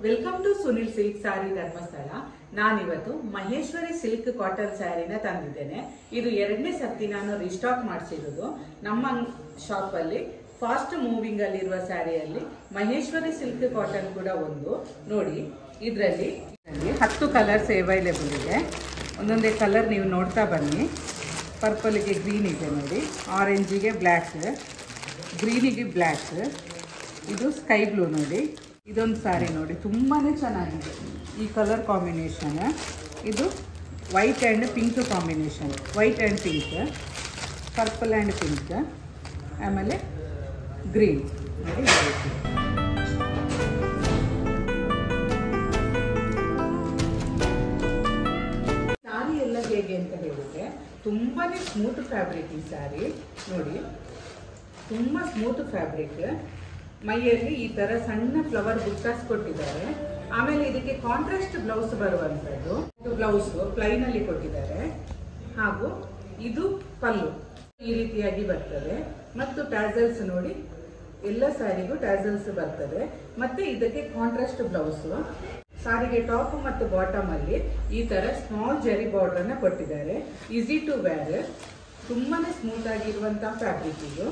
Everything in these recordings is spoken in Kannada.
ವೆಲ್ಕಮ್ ಟು ಸುನಿಲ್ ಸಿಲ್ಕ್ ಸಾರಿ ಧರ್ಮಸ್ಥಳ. ನಾನಿವತ್ತು ಮಹೇಶ್ವರಿ ಸಿಲ್ಕ್ ಕಾಟನ್ ಸ್ಯಾರಿನ ತಂದಿದ್ದೇನೆ. ಇದು ಎರಡನೇ ಸರ್ತಿ ನಾನು ರಿಸ್ಟಾಕ್ ಮಾಡಿಸಿರೋದು. ನಮ್ಮ ಶಾಪ್ ಅಲ್ಲಿ ಫಾಸ್ಟ್ ಮೂವಿಂಗ್ ಅಲ್ಲಿರುವ ಸ್ಯಾರಿಯಲ್ಲಿ ಮಹೇಶ್ವರಿ ಸಿಲ್ಕ್ ಕಾಟನ್ ಕೂಡ ಒಂದು. ನೋಡಿ, ಇದರಲ್ಲಿ 10 ಕಲರ್ಸ್ ಅವೈಲೇಬಲ್ ಇದೆ. ಒಂದೊಂದೇ ಕಲರ್ ನೀವು ನೋಡ್ತಾ ಬನ್ನಿ. ಪರ್ಪಲ್ಗೆ ಗ್ರೀನ್ ಇದೆ ನೋಡಿ, ಆರೆಂಜಿಗೆ ಬ್ಲ್ಯಾಕ್, ಗ್ರೀನಿಗೆ ಬ್ಲ್ಯಾಕ್, ಇದು ಸ್ಕೈ ಬ್ಲೂ ನೋಡಿ. ಇದೊಂದು ಸ್ಯಾರಿ ನೋಡಿ, ತುಂಬಾ ಚೆನ್ನಾಗಿದೆ ಈ ಕಲರ್ ಕಾಂಬಿನೇಷನ್. ಇದು white and pink combination, white and pink, purple and pink, ಆಮೇಲೆ ಗ್ರೀನ್ ನೋಡಿ. ಸ್ಯಾರಿ ಎಲ್ಲ ಹೇಗೆ ಅಂತ ಹೇಳಿದ್ರೆ ತುಂಬಾ ಸ್ಮೂತ್ ಫ್ಯಾಬ್ರಿಕ್. ಈ ಸ್ಯಾರಿ ನೋಡಿ, ತುಂಬ ಸ್ಮೂತ್ ಫ್ಯಾಬ್ರಿಕ್. ಮೈಯಲ್ಲಿ ಈ ತರ ಸಣ್ಣ ಫ್ಲವರ್ ಬುಟ್ಟಾಸ್ ಕೊಟ್ಟಿದ್ದಾರೆ. ಆಮೇಲೆ ಇದಕ್ಕೆ ಕಾಂಟ್ರಾಸ್ಟ್ ಬ್ಲೌಸ್ ಬರುವಂತದ್ದು. ಬ್ಲೌಸ್ ಪ್ಲೈನ್ ಅಲ್ಲಿ ಕೊಟ್ಟಿದ್ದಾರೆ. ಹಾಗೂ ಇದು ಪಲ್ಲು ಈ ರೀತಿಯಾಗಿ ಬರ್ತದೆ. ಮತ್ತು ಟ್ಯಾಸಲ್ಸ್ ನೋಡಿ, ಎಲ್ಲ ಸ್ಯಾರಿಗೂ ಟ್ಯಾಸಲ್ಸ್ ಬರ್ತದೆ. ಮತ್ತೆ ಇದಕ್ಕೆ ಕಾಂಟ್ರಾಸ್ಟ್ ಬ್ಲೌಸ್. ಸಾರಿಗೆ ಟಾಪ್ ಮತ್ತು ಬಾಟಮ್ ಅಲ್ಲಿ ಈ ತರ ಸ್ಮಾಲ್ ಜರಿ ಬಾರ್ಡರ್ ಅನ್ನ ಕೊಟ್ಟಿದ್ದಾರೆ. ಈಸಿ ಟು ವೇರ್, ತುಂಬಾನೇ ಸ್ಮೂತ್ ಆಗಿರುವಂತಹ ಫ್ಯಾಬ್ರಿಕ್ ಇದು.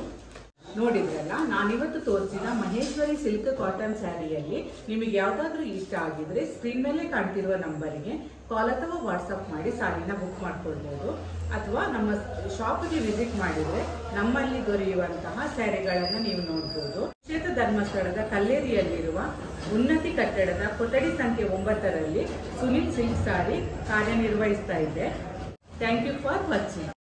ನೋಡಿದ್ರಲ್ಲ, ನಾನಿವತ್ತು ತೋರಿಸಿದ ಮಹೇಶ್ವರಿ ಸಿಲ್ಕ್ ಕಾಟನ್ ಸ್ಯಾರಿಯಲ್ಲಿ ನಿಮಗೆ ಯಾವ್ದಾದ್ರು ಇಷ್ಟ ಆಗಿದ್ರೆ ಸ್ಕ್ರೀನ್ ಮೇಲೆ ಕಾಣ್ತಿರುವ ನಂಬರಿಗೆ ಕಾಲ್ ಅಥವಾ ವಾಟ್ಸಪ್ ಮಾಡಿ ಸಾರಿನ ಬುಕ್ ಮಾಡ್ಕೊಳ್ಬಹುದು. ಅಥವಾ ನಮ್ಮ ಶಾಪ್ಗೆ ವಿಸಿಟ್ ಮಾಡಿದ್ರೆ ನಮ್ಮಲ್ಲಿ ದೊರೆಯುವಂತಹ ಸ್ಯಾರಿಗಳನ್ನು ನೀವು ನೋಡ್ಬೋದು. ಕ್ಷೇತ್ರ ಧರ್ಮಸ್ಥಳದ ಕಲ್ಲೇರಿಯಲ್ಲಿರುವ ಉನ್ನತಿ ಕಟ್ಟಡದ ಕೊಠಡಿ ಸಂಖ್ಯೆ 9ರಲ್ಲಿ ಸುನಿಲ್ ಸಿಲ್ಕ್ ಸಾರಿ ಕಾರ್ಯನಿರ್ವಹಿಸ್ತಾ ಇದೆ. Thank you for watching.